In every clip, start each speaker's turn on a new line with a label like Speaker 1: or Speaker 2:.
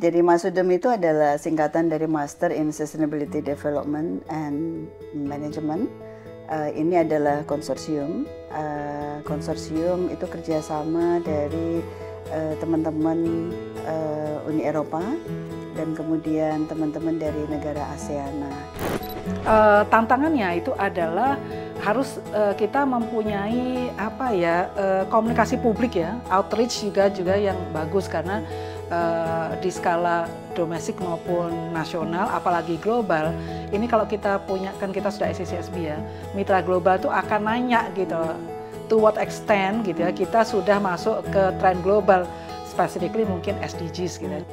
Speaker 1: Jadi MASUDEM itu adalah singkatan dari Master in Sustainability Development and Management. Ini adalah konsorsium. Konsorsium itu kerjasama dari teman-teman Uni Eropa dan kemudian teman-teman dari negara ASEAN.
Speaker 2: Tantangannya itu adalah harus kita mempunyai komunikasi publik ya, outreach juga yang bagus karena di skala domestik maupun nasional, apalagi global. Ini kalau kita punya, kan kita sudah SCCSB ya, mitra global tuh akan nanya gitu, to what extent gitu ya, kita sudah masuk ke tren global, specifically mungkin SDGs gitu.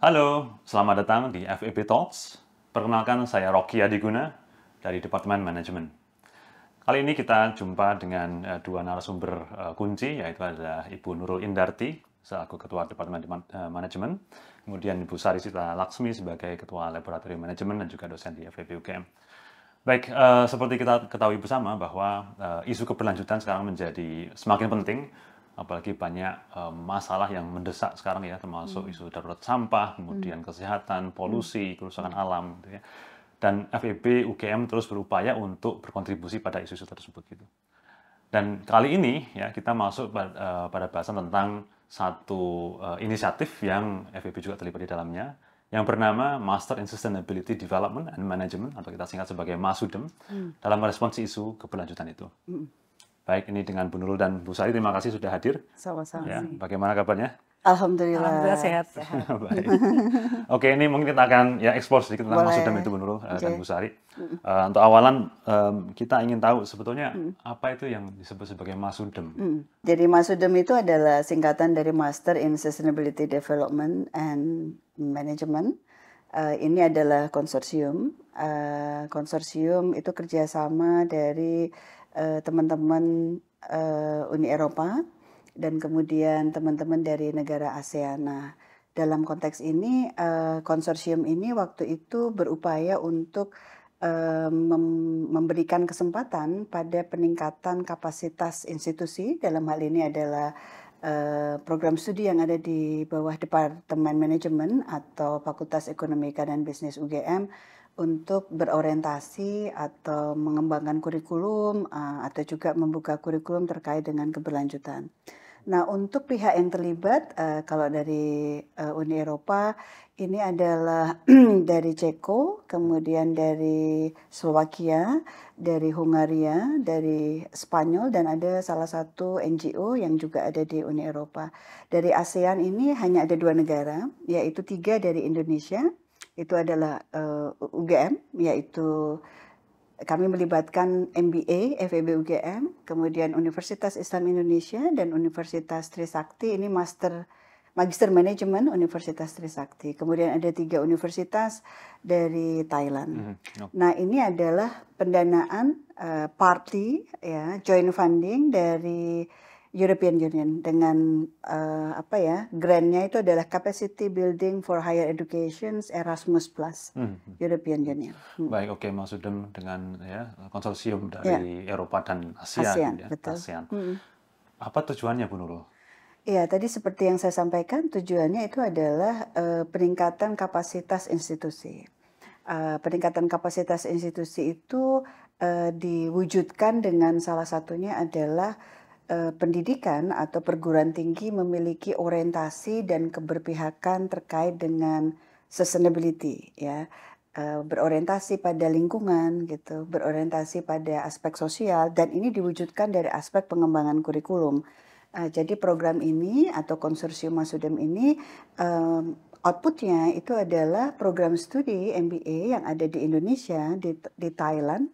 Speaker 3: Halo, selamat datang di FEB Talks. Perkenalkan, saya Rocky Adiguna dari Departemen Manajemen. Kali ini kita jumpa dengan dua narasumber kunci, yaitu adalah Ibu Nurul Indarti selaku Ketua Departemen Manajemen, kemudian Ibu Sarisita Laksmi sebagai Ketua Laboratorium Manajemen dan juga dosen di FEB UGM. Baik, seperti kita ketahui bersama bahwa isu keberlanjutan sekarang menjadi semakin penting, apalagi banyak masalah yang mendesak sekarang ya, termasuk isu darurat sampah, kemudian kesehatan, polusi, kerusakan alam, gitu ya. Dan FEB UGM terus berupaya untuk berkontribusi pada isu-isu tersebut gitu. Dan kali ini ya kita masuk pada bahasan tentang satu inisiatif yang FEB juga terlibat di dalamnya, yang bernama Master in Sustainability Development and Management, atau kita singkat sebagai MASUDEM, dalam merespons isu keberlanjutan itu. Baik, ini dengan Bu Nurul dan Bu Sari, terima kasih sudah hadir.
Speaker 1: Sama-sama.
Speaker 3: Ya, bagaimana kabarnya?
Speaker 1: Alhamdulillah
Speaker 2: sehat.
Speaker 3: Baik. Oke, ini mungkin kita akan ya eksplor sedikit tentang MASUDEM itu, Bu Nurul dan Bu Sari. Untuk awalan, kita ingin tahu sebetulnya apa itu yang disebut sebagai MASUDEM.
Speaker 1: Jadi MASUDEM itu adalah singkatan dari Master in Sustainability Development and Management. Ini adalah konsorsium. Konsorsium itu kerjasama dari teman-teman Uni Eropa dan kemudian teman-teman dari negara ASEAN. Nah, dalam konteks ini konsorsium ini waktu itu berupaya untuk memberikan kesempatan pada peningkatan kapasitas institusi. Dalam hal ini adalah program studi yang ada di bawah Departemen Manajemen atau Fakultas Ekonomika dan Bisnis UGM untuk berorientasi atau mengembangkan kurikulum atau juga membuka kurikulum terkait dengan keberlanjutan. Nah, untuk pihak yang terlibat, kalau dari Uni Eropa, ini adalah dari Ceko, kemudian dari Slovakia, dari Hungaria, dari Spanyol, dan ada salah satu NGO yang juga ada di Uni Eropa. Dari ASEAN ini hanya ada 2 negara, yaitu 3 dari Indonesia, itu adalah UGM, yaitu kami melibatkan MBA, FEB UGM, kemudian Universitas Islam Indonesia dan Universitas Trisakti, ini Magister Manajemen Universitas Trisakti. Kemudian ada 3 universitas dari Thailand. Nah, ini adalah pendanaan party, ya, joint funding dari European Union dengan grantnya itu adalah Capacity Building for Higher Education Erasmus Plus European Union.
Speaker 3: Baik, oke, MASUDEM dengan ya konsorsium dari Eropa dan ASEAN. Ya,
Speaker 1: betul.
Speaker 3: ASEAN. Apa tujuannya, Bu Nurul?
Speaker 1: Iya, tadi seperti yang saya sampaikan, tujuannya itu adalah peningkatan kapasitas institusi. Peningkatan kapasitas institusi itu diwujudkan dengan salah satunya adalah pendidikan atau perguruan tinggi memiliki orientasi dan keberpihakan terkait dengan sustainability, ya, berorientasi pada lingkungan, gitu, berorientasi pada aspek sosial, dan ini diwujudkan dari aspek pengembangan kurikulum. Jadi program ini atau konsorsium MASUDEM ini outputnya itu adalah program studi MBA yang ada di Indonesia, di Thailand.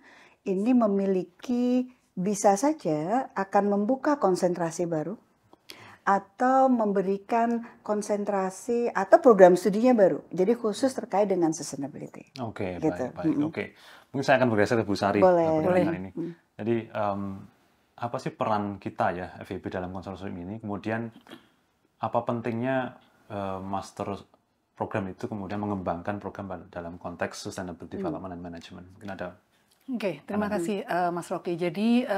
Speaker 1: Ini memiliki, bisa saja akan membuka konsentrasi baru atau memberikan konsentrasi atau program studinya baru. Jadi khusus terkait dengan sustainability.
Speaker 3: Oke,
Speaker 1: gitu.
Speaker 3: baik. Oke. Mungkin saya akan bergeser ke Bu Sari.
Speaker 1: Boleh.
Speaker 3: Ini. Jadi apa sih peran kita ya FEB dalam konsorsium ini? Kemudian apa pentingnya master program itu kemudian mengembangkan program dalam konteks sustainable development and management? Mungkin ada
Speaker 2: Oke, terima kasih Mas Rocky. Jadi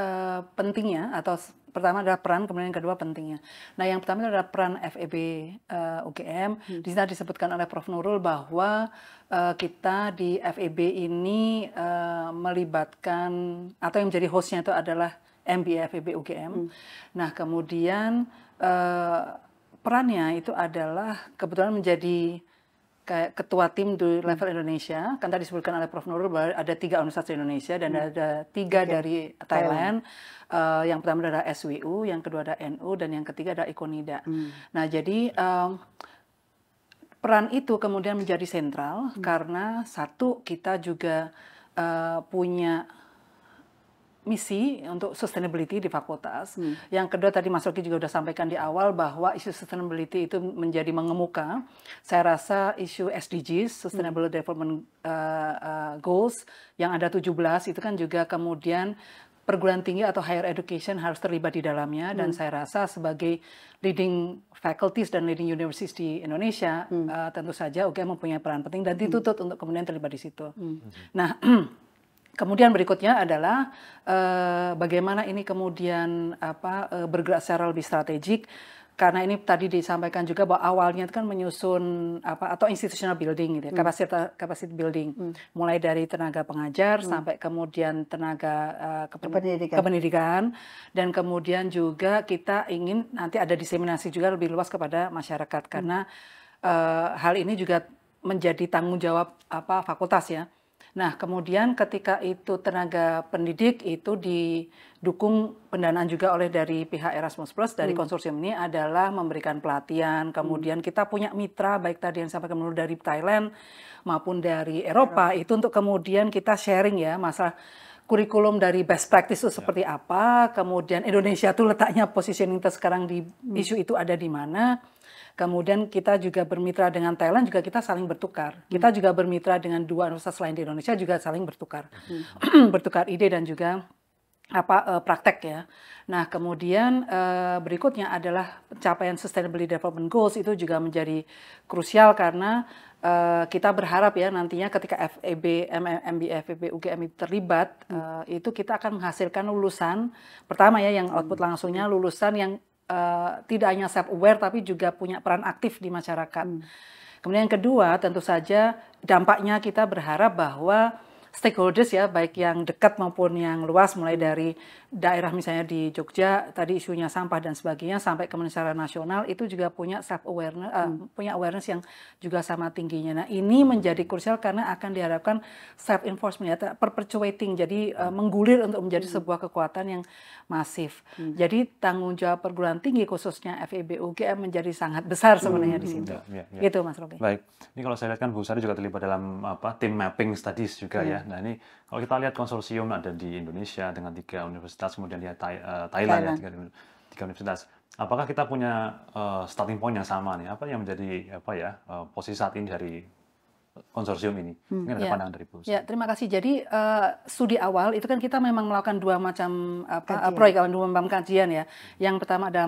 Speaker 2: pentingnya atau pertama adalah peran, kemudian yang kedua pentingnya. Nah, yang pertama adalah peran FEB UGM. Di sana disebutkan oleh Prof. Nurul bahwa kita di FEB ini melibatkan atau yang menjadi hostnya itu adalah MBA FEB UGM. Nah, kemudian perannya itu adalah kebetulan menjadi kayak ketua tim di level Indonesia. Kan tadi disebutkan oleh Prof. Nurul bahwa ada 3 universitas di Indonesia dan ada 3 dari Thailand. Yang pertama adalah SWU, yang kedua ada NU, dan yang ketiga ada Ikonida. Nah, jadi peran itu kemudian menjadi sentral karena satu, kita juga punya misi untuk sustainability di fakultas. Yang kedua tadi Mas Rocky juga sudah sampaikan di awal bahwa isu sustainability itu menjadi mengemuka. Saya rasa isu SDGs, Sustainable Development Goals, yang ada 17 itu kan juga kemudian perguruan tinggi atau higher education harus terlibat di dalamnya. Dan saya rasa sebagai leading faculties dan leading universities di Indonesia, tentu saja UGM mempunyai peran penting dan dituntut untuk kemudian terlibat di situ. Nah, kemudian berikutnya adalah bagaimana ini kemudian bergerak secara lebih strategik, karena ini tadi disampaikan juga bahwa awalnya itu kan menyusun atau institutional building gitu ya, capacity building, mulai dari tenaga pengajar sampai kemudian tenaga kependidikan, dan kemudian juga kita ingin nanti ada diseminasi juga lebih luas kepada masyarakat, karena hal ini juga menjadi tanggung jawab fakultas ya. Nah, kemudian ketika itu tenaga pendidik itu didukung pendanaan juga oleh dari pihak Erasmus Plus dari konsorsium ini adalah memberikan pelatihan. Kemudian kita punya mitra baik tadi yang sampai kemudian dari Thailand maupun dari Eropa itu untuk kemudian kita sharing ya masalah kurikulum dari best practice itu seperti apa. Kemudian Indonesia tuh letaknya positioning sekarang di isu itu ada di mana. Kemudian kita juga bermitra dengan Thailand, juga kita saling bertukar. Kita juga bermitra dengan 2 universitas lain di Indonesia, juga saling bertukar. Bertukar ide dan juga praktek ya. Nah, kemudian berikutnya adalah pencapaian Sustainability Development Goals itu juga menjadi krusial karena kita berharap ya nantinya ketika FEB, MBA, FEB, UGM terlibat, itu kita akan menghasilkan lulusan, pertama ya yang output langsungnya lulusan yang tidak hanya self-aware tapi juga punya peran aktif di masyarakat. Kemudian yang kedua tentu saja dampaknya kita berharap bahwa stakeholders ya baik yang dekat maupun yang luas mulai dari daerah misalnya di Jogja tadi isunya sampah dan sebagainya sampai ke secara nasional itu juga punya self-awareness, punya awareness yang juga sama tingginya. Nah ini menjadi krusial karena akan diharapkan self-enforcement ya, perpetuating jadi menggulir untuk menjadi sebuah kekuatan yang masif. Jadi tanggung jawab perguruan tinggi khususnya FEB UGM menjadi sangat besar sebenarnya di situ. Gitu Mas Rocky.
Speaker 3: Baik, ini kalau saya lihat kan Bu Sari juga terlibat dalam tim mapping studies juga ya. Nah ini kalau kita lihat konsorsium ada di Indonesia dengan 3 universitas, kemudian di Thailand ya 3 universitas. Apakah kita punya starting point yang sama nih? Apa yang menjadi posisi saat ini dari konsorsium ini? Mungkin ada pandangan dari Bu.
Speaker 2: Ya, terima kasih. Jadi studi awal itu kan kita memang melakukan 2 macam proyek, 2 macam kajian ya. Yang pertama adalah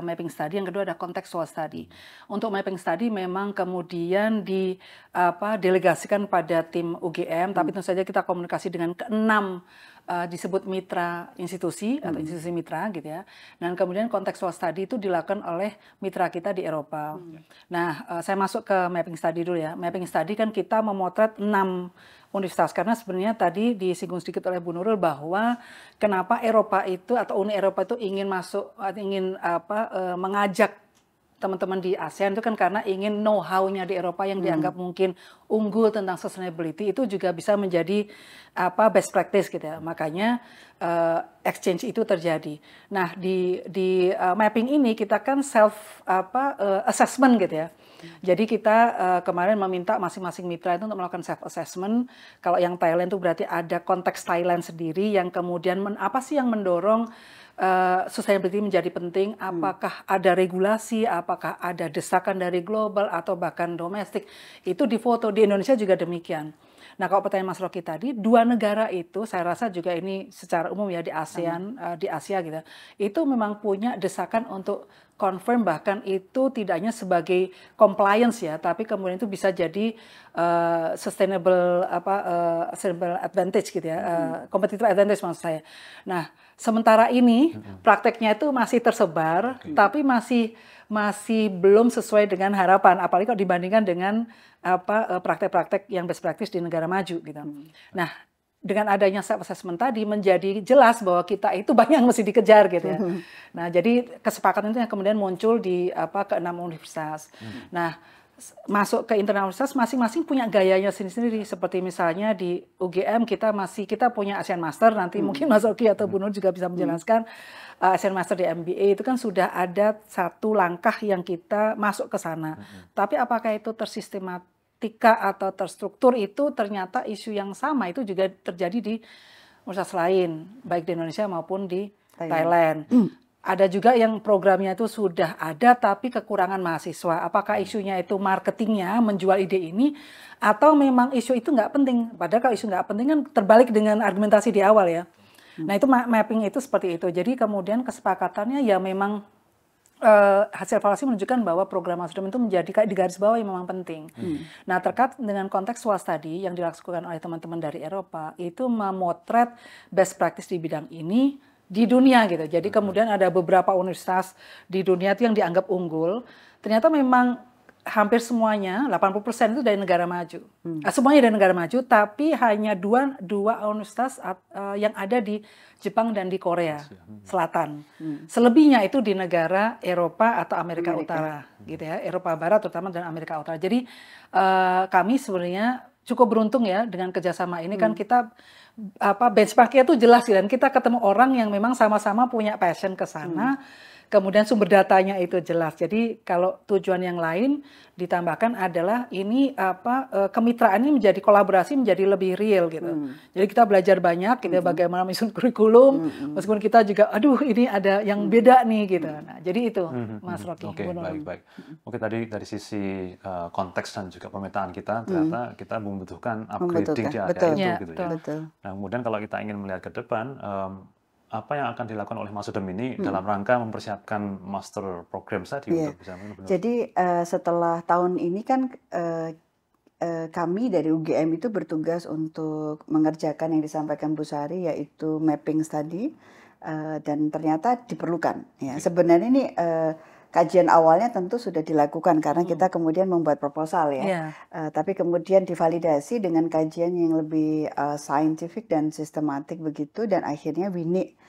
Speaker 2: mapping study, yang kedua ada contextual study. Untuk mapping study memang kemudian delegasikan pada tim UGM, tapi tentu saja kita komunikasi dengan ke-6 disebut mitra institusi atau institusi mitra gitu ya. Dan kemudian contextual study itu dilakukan oleh mitra kita di Eropa. Nah, saya masuk ke mapping study dulu ya. Mapping study kan kita memotret 6 universitas karena sebenarnya tadi disinggung sedikit oleh Bu Nurul bahwa kenapa Eropa itu atau Uni Eropa itu ingin mengajak teman-teman di ASEAN itu kan karena ingin know-how-nya di Eropa yang dianggap mungkin unggul tentang sustainability itu juga bisa menjadi best practice gitu ya. Makanya exchange itu terjadi. Nah, di mapping ini kita kan self assessment gitu ya. Jadi kita kemarin meminta masing-masing mitra itu untuk melakukan self assessment. Kalau yang Thailand itu berarti ada konteks Thailand sendiri yang kemudian apa sih yang mendorong sustainability menjadi penting, apakah ada regulasi, apakah ada desakan dari global atau bahkan domestik, itu difoto. Di Indonesia juga demikian. Nah kalau pertanyaan Mas Rocky tadi, 2 negara itu saya rasa juga ini secara umum ya di ASEAN, di Asia gitu, itu memang punya desakan untuk confirm bahkan itu tidak hanya sebagai compliance ya, tapi kemudian itu bisa jadi sustainable advantage gitu ya, competitive advantage maksud saya. Nah, sementara ini prakteknya itu masih tersebar, tapi masih belum sesuai dengan harapan, apalagi kalau dibandingkan dengan praktek-praktek yang best practice di negara maju gitu. Nah, dengan adanya self-assessment tadi menjadi jelas bahwa kita itu banyak yang mesti dikejar gitu ya. Nah, jadi kesepakatan itu yang kemudian muncul di ke-6 universitas. Nah, masuk ke internal universitas masing-masing punya gayanya sendiri-sendiri. Seperti misalnya di UGM kita punya Asian Master, nanti mungkin Mas Oki atau Bu Nur juga bisa menjelaskan. Asian Master di MBA itu kan sudah ada satu langkah yang kita masuk ke sana. Tapi apakah itu tersistematika atau terstruktur, itu ternyata isu yang sama itu juga terjadi di universitas lain, baik di Indonesia maupun di Thailand. Ada juga yang programnya itu sudah ada tapi kekurangan mahasiswa. Apakah isunya itu marketingnya menjual ide ini, atau memang isu itu nggak penting? Padahal kalau isu nggak penting kan terbalik dengan argumentasi di awal ya. Nah, itu mapping itu seperti itu. Jadi kemudian kesepakatannya ya memang hasil evaluasi menunjukkan bahwa program Nasdem itu menjadi di garis bawah yang memang penting. Nah, terkait dengan konteks SWAS tadi yang dilakukan oleh teman-teman dari Eropa, itu memotret best practice di bidang ini di dunia gitu. Jadi kemudian ada beberapa universitas di dunia itu yang dianggap unggul. Ternyata memang hampir semuanya, 80% itu dari negara maju. Semuanya dari negara maju, tapi hanya dua universitas yang ada di Jepang dan di Korea Selatan. Selebihnya itu di negara Eropa atau Amerika Utara, gitu ya. Eropa Barat terutama dan Amerika Utara. Jadi kami sebenarnya cukup beruntung ya dengan kerjasama ini. Kan kita benchmarknya itu jelas dan kita ketemu orang yang memang sama-sama punya passion ke sana. Kemudian sumber datanya itu jelas. Jadi kalau tujuan yang lain ditambahkan adalah ini kemitraan ini menjadi kolaborasi menjadi lebih real gitu. Jadi kita belajar banyak gitu bagaimana menyusun kurikulum, meskipun kita juga ini ada yang beda nih gitu. Nah, jadi itu Mas Rocky.
Speaker 3: Oke, baik. Oke, tadi dari sisi konteks dan juga pemetaan kita ternyata kita membutuhkan upgrading di area itu gitu ya. Nah, kemudian kalau kita ingin melihat ke depan, apa yang akan dilakukan oleh Mas Sudem ini dalam rangka mempersiapkan master program tadi untuk bisa benar-benar.
Speaker 1: Jadi setelah tahun ini kan kami dari UGM itu bertugas untuk mengerjakan yang disampaikan Bu Sari, yaitu mapping study, dan ternyata diperlukan. Ya. Sebenarnya ini kajian awalnya tentu sudah dilakukan karena kita kemudian membuat proposal ya. Tapi kemudian divalidasi dengan kajian yang lebih scientific dan sistematik begitu, dan akhirnya we need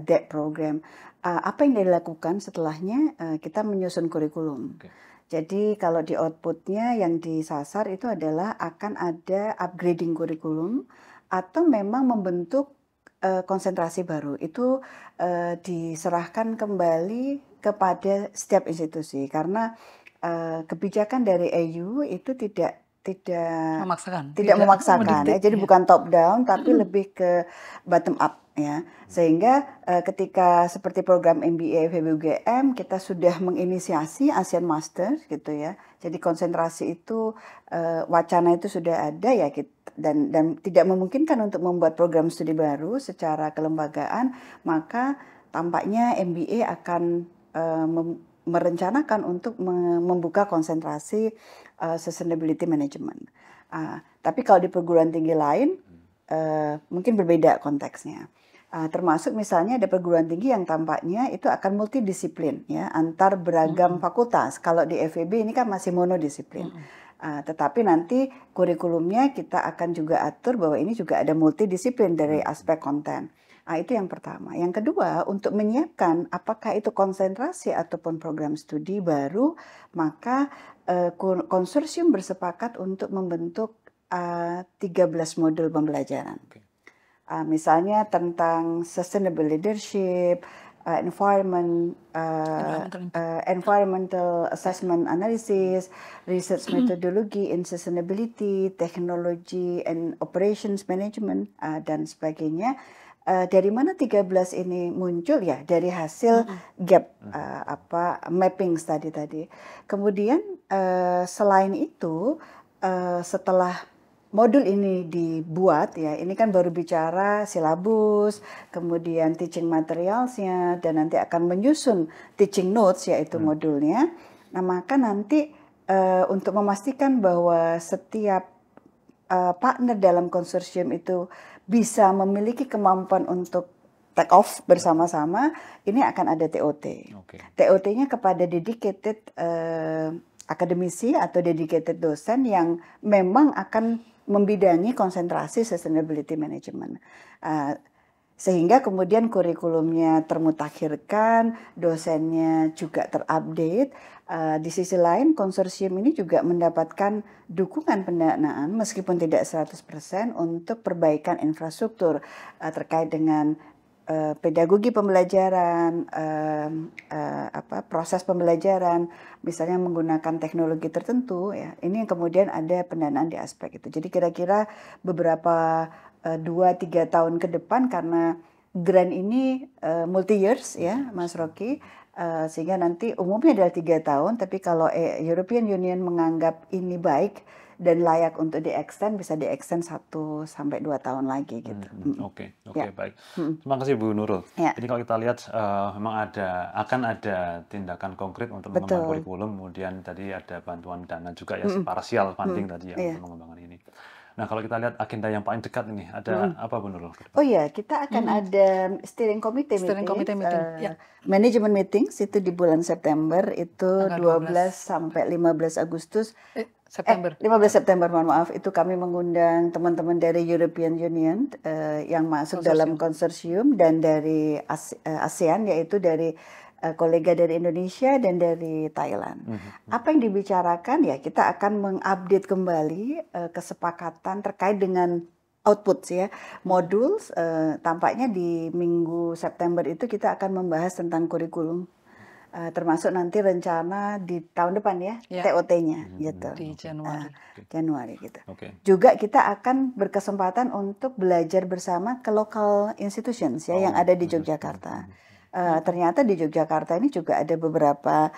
Speaker 1: that program. Apa yang dilakukan setelahnya? Kita menyusun kurikulum. Jadi kalau di outputnya yang disasar itu adalah akan ada upgrading kurikulum atau memang membentuk konsentrasi baru. Itu diserahkan kembali kepada setiap institusi karena kebijakan dari EU itu tidak memaksakan ya. Jadi bukan top down tapi lebih ke bottom up ya. Sehingga ketika seperti program MBA FEB UGM kita sudah menginisiasi Asian Master gitu ya. Jadi konsentrasi itu wacana itu sudah ada ya, dan tidak memungkinkan untuk membuat program studi baru secara kelembagaan, maka tampaknya MBA akan merencanakan untuk membuka konsentrasi sustainability management. Tapi kalau di perguruan tinggi lain mungkin berbeda konteksnya. Termasuk misalnya ada perguruan tinggi yang tampaknya itu akan multidisiplin ya, antar beragam fakultas. Kalau di FEB ini kan masih monodisiplin. Tetapi nanti kurikulumnya kita akan juga atur bahwa ini juga ada multidisiplin dari aspek konten. Itu yang pertama. Yang kedua, untuk menyiapkan apakah itu konsentrasi ataupun program studi baru, maka konsorsium bersepakat untuk membentuk 13 modul pembelajaran. Misalnya tentang sustainable leadership, environmental assessment analysis, research methodology in sustainability, technology and operations management, dan sebagainya. Dari mana 13 ini muncul ya? Dari hasil gap mapping study tadi. Kemudian selain itu setelah modul ini dibuat ya, ini kan baru bicara silabus, kemudian teaching materialsnya, dan nanti akan menyusun teaching notes yaitu modulnya. Nah, maka nanti untuk memastikan bahwa setiap partner dalam konsorsium itu bisa memiliki kemampuan untuk take off bersama-sama, ini akan ada TOT. TOT-nya kepada dedicated akademisi atau dedicated dosen yang memang akan membidangi konsentrasi sustainability management. Sehingga kemudian kurikulumnya termutakhirkan, dosennya juga terupdate. Di sisi lain konsorsium ini juga mendapatkan dukungan pendanaan meskipun tidak 100% untuk perbaikan infrastruktur terkait dengan pedagogi pembelajaran, proses pembelajaran, misalnya menggunakan teknologi tertentu ya. Ini yang kemudian ada pendanaan di aspek itu. Jadi kira-kira beberapa 2-3 tahun ke depan, karena grant ini multi years ya Mas Rocky, sehingga nanti umumnya adalah 3 tahun, tapi kalau European Union menganggap ini baik dan layak untuk di-extend, bisa di-extend 1-2 tahun lagi gitu.
Speaker 3: Oke, baik. Terima kasih Bu Nurul. Jadi kalau kita lihat memang akan ada tindakan konkret untuk mengembangkan kurikulum, kemudian tadi ada bantuan dana juga ya, parsial funding tadi ya untuk mengembangkan ini. Nah, kalau kita lihat agenda yang paling dekat ini, ada apa Bu Nurul?
Speaker 1: Oh ya, kita akan ada steering committee meeting. Management meetings itu di bulan September, itu 12 sampai 15 Agustus. 15 September, mohon maaf, itu kami mengundang teman-teman dari European Union yang masuk dalam konsorsium, dan dari ASEAN, yaitu dari kolega dari Indonesia dan dari Thailand. Apa yang dibicarakan ya, kita akan mengupdate kembali kesepakatan terkait dengan output ya, modul. Tampaknya di minggu September itu kita akan membahas tentang kurikulum, termasuk nanti rencana di tahun depan ya, TOT-nya gitu.
Speaker 2: Di
Speaker 1: Januari gitu. Juga kita akan berkesempatan untuk belajar bersama ke local institutions ya yang ada di Yogyakarta. Ternyata di Yogyakarta ini juga ada beberapa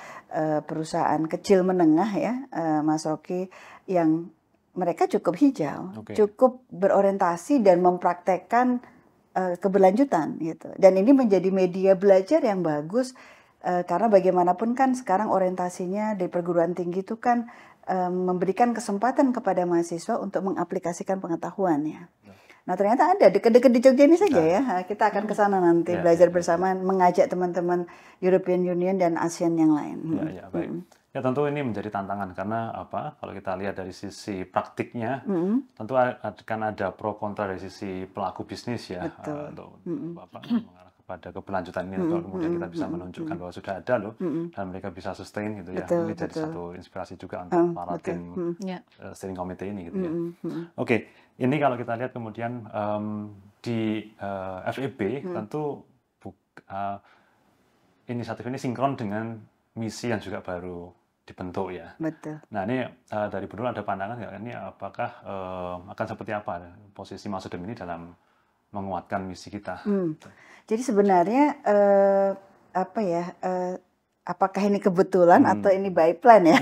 Speaker 1: perusahaan kecil menengah ya, Mas Rocky, yang mereka cukup hijau, cukup berorientasi dan mempraktekkan keberlanjutan gitu. Dan ini menjadi media belajar yang bagus, karena bagaimanapun kan sekarang orientasinya di perguruan tinggi itu kan memberikan kesempatan kepada mahasiswa untuk mengaplikasikan pengetahuannya. Nah, ternyata ada deket-deket di Jogja ini saja ya. Kita akan ke sana nanti belajar bersama, mengajak teman-teman European Union dan ASEAN yang lain.
Speaker 3: Baik. Ya, tentu ini menjadi tantangan karena apa? Kalau kita lihat dari sisi praktiknya, tentu akan ada pro kontra dari sisi pelaku bisnis ya, untuk mengarah kepada keberlanjutan ini. Kalau kemudian kita bisa menunjukkan bahwa sudah ada loh, dan mereka bisa sustain gitu ya. Ini jadi satu inspirasi juga untuk para tim steering committee ini gitu ya. Ini kalau kita lihat kemudian di FEB tentu inisiatif ini sinkron dengan misi yang juga baru dibentuk ya. Nah, ini dari Bu Nurul ada pandangan nggak? Ini apakah akan seperti apa posisi Masudem ini dalam menguatkan misi kita?
Speaker 1: Jadi sebenarnya apakah ini kebetulan atau ini by plan ya?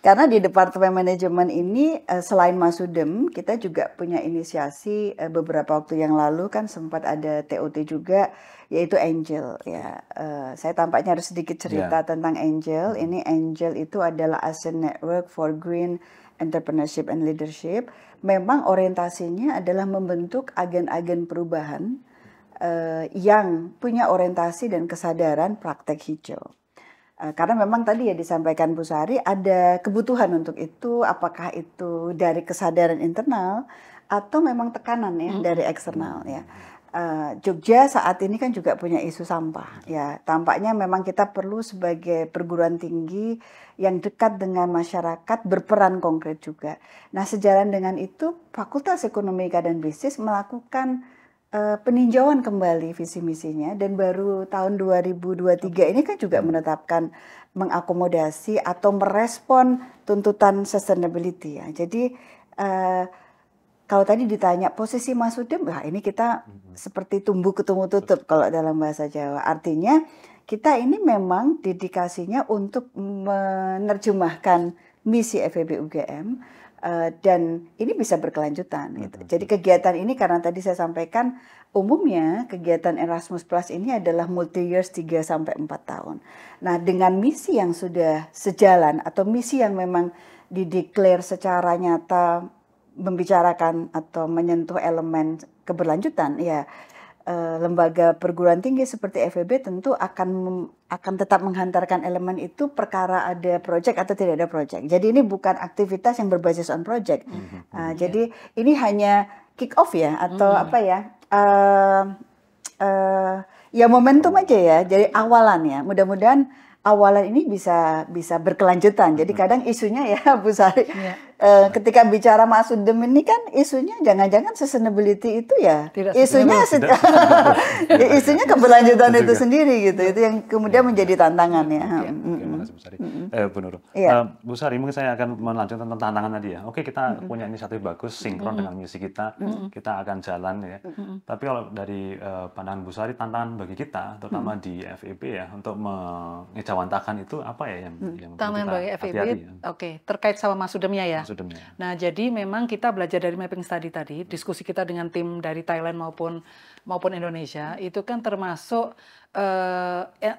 Speaker 1: Karena di Departemen Manajemen ini selain Masudem, kita juga punya inisiasi beberapa waktu yang lalu kan sempat ada TOT juga, yaitu Angel ya. Saya tampaknya harus sedikit cerita tentang Angel. Ini Angel itu adalah ASEAN Network for Green Entrepreneurship and Leadership. Memang orientasinya adalah membentuk agen-agen perubahan yang punya orientasi dan kesadaran praktek hijau. Karena memang tadi ya disampaikan Bu Sari, ada kebutuhan untuk itu, apakah itu dari kesadaran internal atau memang tekanan ya dari eksternal ya. Jogja saat ini kan juga punya isu sampah ya. Tampaknya memang kita perlu sebagai perguruan tinggi yang dekat dengan masyarakat berperan konkret juga. Nah, sejalan dengan itu Fakultas Ekonomi dan Bisnis melakukan peninjauan kembali visi misinya, dan baru tahun 2023 ini kan juga menetapkan mengakomodasi atau merespon tuntutan sustainability ya. Jadi kalau tadi ditanya posisi Masudem, ini kita seperti tumbuh ketemu tutup kalau dalam bahasa Jawa. Artinya kita ini memang dedikasinya untuk menerjemahkan misi FEB UGM dan ini bisa berkelanjutan gitu. Jadi kegiatan ini karena tadi saya sampaikan umumnya kegiatan Erasmus Plus ini adalah multi years 3 sampai 4 tahun. Nah, dengan misi yang sudah sejalan atau misi yang memang dideklar secara nyata membicarakan atau menyentuh elemen keberlanjutan, ya lembaga perguruan tinggi seperti FEB tentu akan tetap menghantarkan elemen itu perkara ada project atau tidak ada project. Jadi ini bukan aktivitas yang berbasis on project. Jadi ini hanya kick off ya atau apa ya? Ya momentum aja ya. Jadi awalan ya. Mudah-mudahan awalan ini bisa berkelanjutan. Jadi kadang isunya ya Bu Sari, ketika bicara Masudem ini kan isunya jangan-jangan sustainability itu ya isunya isunya keberlanjutan itu sendiri gitu. Itu yang kemudian menjadi tantangan ya.
Speaker 3: Terima kasih Bu Sari. Bu Nurul. Bu Sari, mungkin saya akan melanjutkan tentang tantangan tadi ya. Oke, kita punya inisiatif bagus, sinkron dengan misi kita, kita akan jalan ya. Tapi kalau dari pandangan Bu Sari, tantangan bagi kita, terutama di FEB ya, untuk mengejawantakan itu apa ya yang
Speaker 2: tantangan bagi FEB? Oke, terkait sama Masudemnya ya. Nah, jadi memang kita belajar dari mapping study tadi, diskusi kita dengan tim dari Thailand maupun Indonesia, itu kan termasuk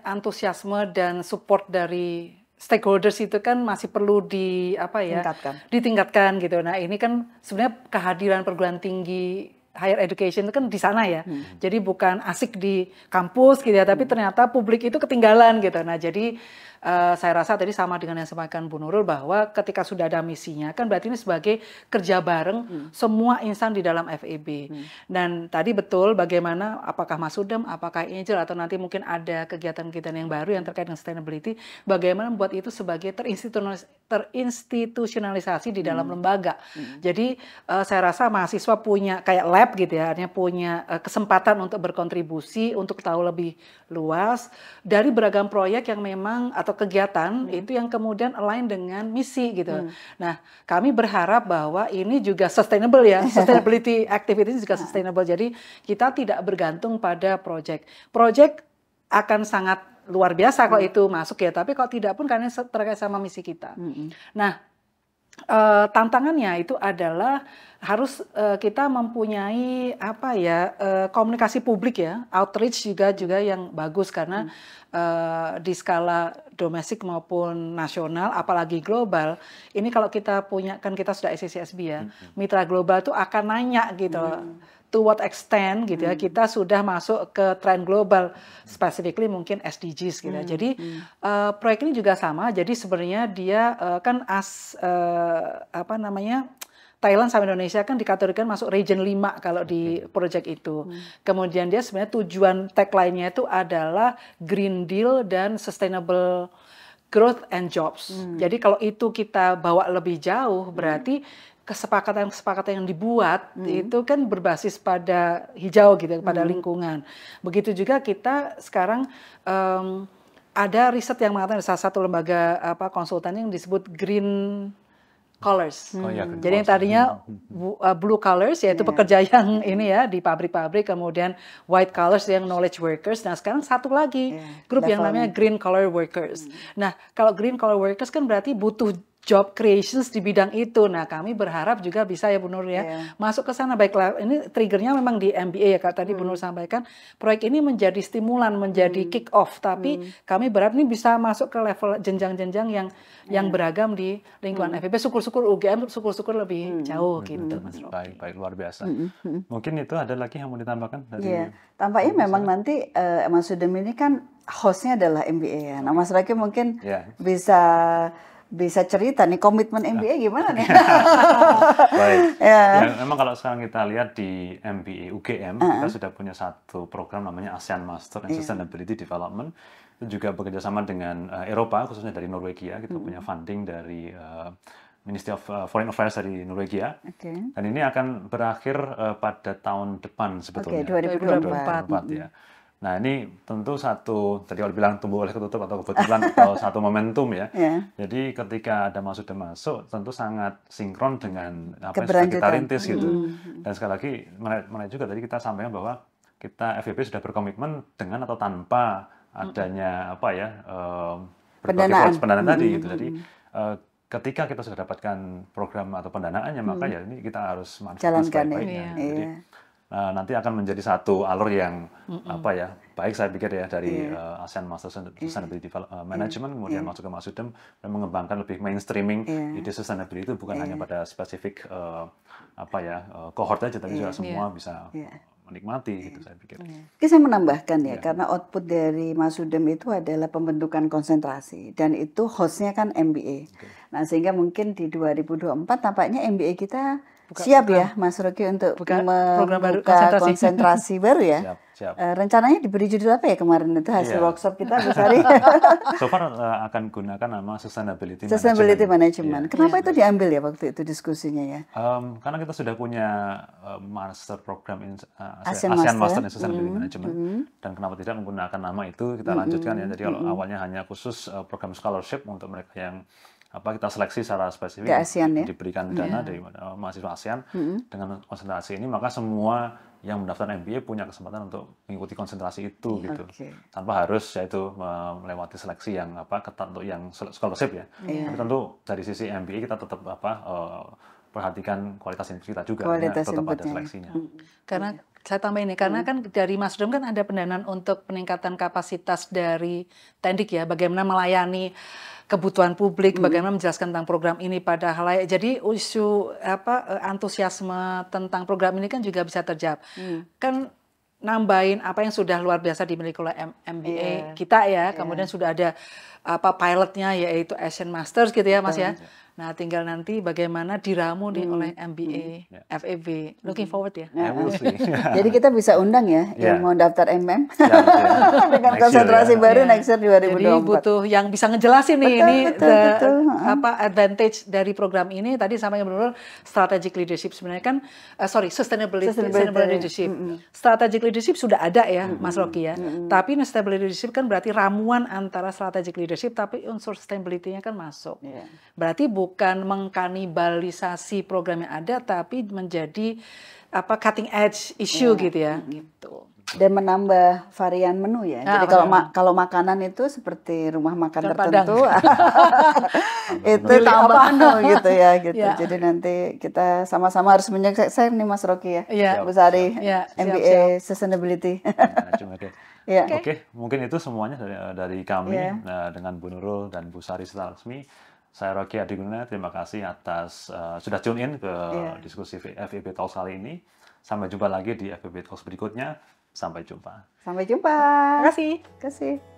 Speaker 2: antusiasme dan support dari stakeholders itu kan masih perlu ditingkatkan gitu. Nah, ini kan sebenarnya kehadiran perguruan tinggi higher education itu kan di sana ya. Jadi bukan asik di kampus gitu ya, tapi ternyata publik itu ketinggalan gitu. Nah, jadi saya rasa tadi sama dengan yang disampaikan Bu Nurul bahwa ketika sudah ada misinya kan berarti ini sebagai kerja bareng semua insan di dalam FEB. Dan tadi betul bagaimana apakah Masudem, apakah Angel atau nanti mungkin ada kegiatan-kegiatan yang baru yang terkait dengan sustainability, bagaimana membuat itu sebagai terinstitusionalisasi di dalam lembaga. Jadi saya rasa mahasiswa punya kayak lab gitu ya, artinya punya kesempatan untuk berkontribusi, untuk tahu lebih luas dari beragam proyek yang memang atau kegiatan itu yang kemudian align dengan misi gitu. Nah, kami berharap bahwa ini juga sustainable ya, sustainability activities juga sustainable. Jadi kita tidak bergantung pada project. Project akan sangat luar biasa kalau itu masuk ya, tapi kalau tidak pun karena terkait sama misi kita. Nah, tantangannya itu adalah harus kita mempunyai komunikasi publik ya, outreach juga yang bagus karena di skala domestik maupun nasional, apalagi global. Ini kalau kita punya kan kita sudah SCCSB ya, mitra global tuh akan nanya gitu. To what extent gitu ya kita sudah masuk ke tren global, specifically mungkin SDGs gitu. Jadi proyek ini juga sama. Jadi sebenarnya dia kan Thailand sama Indonesia kan dikategorikan masuk region 5 kalau di proyek itu. Kemudian dia sebenarnya tujuan tagline-nya itu adalah Green Deal dan Sustainable Growth and Jobs. Jadi kalau itu kita bawa lebih jauh berarti kesepakatan yang dibuat itu kan berbasis pada hijau gitu, pada lingkungan. Begitu juga kita sekarang ada riset yang mengatakan salah satu lembaga konsultan yang disebut Green Colors. Jadi yang tadinya blue colors yaitu pekerja yang ini ya di pabrik-pabrik, kemudian white colors yang knowledge workers. Nah sekarang satu lagi grup yang namanya green color workers. Nah kalau green color workers kan berarti butuh job creations di bidang itu. Nah, kami berharap juga bisa ya Bu Nur ya, masuk ke sana. Baiklah, ini triggernya memang di MBA ya, Kak. Tadi Bu Nur sampaikan, proyek ini menjadi stimulan, menjadi kick off. Tapi kami berharap ini bisa masuk ke level jenjang-jenjang yang beragam di lingkungan FEB. Syukur-syukur UGM, syukur-syukur lebih jauh gitu, Mas Rocky.
Speaker 3: Baik, luar biasa. Mungkin itu ada lagi yang mau ditambahkan?
Speaker 1: Iya, tampaknya memang nanti Masudem ini kan hostnya adalah MBA ya. Nah, Mas Rocky mungkin bisa cerita nih komitmen MBA gimana nih?
Speaker 3: Baik. Ya, memang kalau sekarang kita lihat di MBA UGM, kita sudah punya satu program namanya ASEAN Master in Sustainability Development. Itu juga bekerjasama dengan Eropa, khususnya dari Norwegia. Kita punya funding dari Ministry of Foreign Affairs dari Norwegia. Dan ini akan berakhir pada tahun depan sebetulnya.
Speaker 2: 2024
Speaker 3: ya. Nah ini tentu tadi kalau bilang tumbuh oleh ketutup atau kebetulan atau satu momentum ya. Jadi ketika ada Masudem masuk, tentu sangat sinkron dengan apa yang sudah kita rintis gitu. Dan sekali lagi, menarik juga tadi kita sampaikan bahwa kita FEB sudah berkomitmen dengan atau tanpa adanya pendanaan tadi gitu. Jadi ketika kita sudah dapatkan program atau pendanaannya, maka ya ini kita harus manfaatkan
Speaker 1: Jalankan ya.
Speaker 3: sebaik-baiknya.
Speaker 1: Iya.
Speaker 3: Jadi nanti akan menjadi satu alur yang apa ya, baik saya pikir ya, dari ASEAN Master Sustainability Management kemudian masuk ke Masudem dan mengembangkan lebih mainstreaming ide sustainability itu bukan hanya pada spesifik apa ya, cohort aja, tapi juga semua bisa menikmati gitu, saya pikir.
Speaker 1: Oke, saya menambahkan ya, karena output dari Masudem itu adalah pembentukan konsentrasi dan itu hostnya kan MBA. Nah, sehingga mungkin di 2024 tampaknya MBA kita siap ya, Mas Rocky, untuk
Speaker 2: program baru,
Speaker 1: membuka konsentrasi baru ya.
Speaker 3: Siap.
Speaker 1: Rencananya diberi judul apa ya kemarin itu hasil workshop kita, Bu Sari?
Speaker 3: So far akan gunakan nama Sustainability
Speaker 1: Management. Kenapa itu diambil ya waktu itu diskusinya ya?
Speaker 3: Karena kita sudah punya master program
Speaker 1: ASEAN
Speaker 3: Master in Sustainability Management, dan kenapa tidak menggunakan nama itu, kita lanjutkan ya. Jadi kalau awalnya hanya khusus program scholarship untuk mereka yang kita seleksi secara spesifik, diberikan dana dari mahasiswa ASEAN dengan konsentrasi ini, maka semua yang mendaftar MBA punya kesempatan untuk mengikuti konsentrasi itu gitu, tanpa harus yaitu melewati seleksi yang ketat untuk yang scholarship ya. Tapi tentu dari sisi MBA kita tetap perhatikan kualitas input kita juga, tetap ada seleksinya.
Speaker 2: Karena saya tambah ini, karena kan dari Masudem kan ada pendanaan untuk peningkatan kapasitas dari Tendik ya, bagaimana melayani kebutuhan publik, bagaimana menjelaskan tentang program ini pada halayak. Jadi isu antusiasme tentang program ini kan juga bisa terjawab. Kan nambahin apa yang sudah luar biasa dimiliki oleh MBA kita ya. Kemudian sudah ada pilotnya yaitu Asian Masters gitu ya, Mas ya. Nah, tinggal nanti bagaimana diramu oleh MBA, FEB. Looking forward ya.
Speaker 1: Jadi kita bisa undang ya, yang mau daftar MM dengan konsentrasi baru next year 2024.
Speaker 2: Jadi butuh yang bisa ngejelasin nih betul. Advantage dari program ini. Tadi sampai benar-benar strategic leadership sebenarnya kan, sustainability leadership. Strategic leadership sudah ada ya, Mas Rocky ya. Tapi sustainability leadership kan berarti ramuan antara strategic leadership, tapi unsur sustainability-nya kan masuk. Berarti bukan mengkanibalisasi program yang ada, tapi menjadi cutting edge issue gitu ya, gitu.
Speaker 1: Dan menambah varian menu ya. Jadi kalau makanan itu seperti rumah makan tertentu, itu tambah menu gitu ya. Gitu. Jadi nanti kita sama-sama harus menyaksikan nih Mas Rocky ya, Bu Sari, MBA Sustainability.
Speaker 3: Oke, mungkin itu semuanya dari kami dengan Bu Nurul dan Bu Sari secara resmi. Saya Rocky Adiguna, terima kasih atas sudah tune in ke diskusi FEB Talks kali ini. Sampai jumpa lagi di FEB Talks berikutnya. Sampai jumpa.
Speaker 1: Sampai jumpa.
Speaker 2: Terima kasih.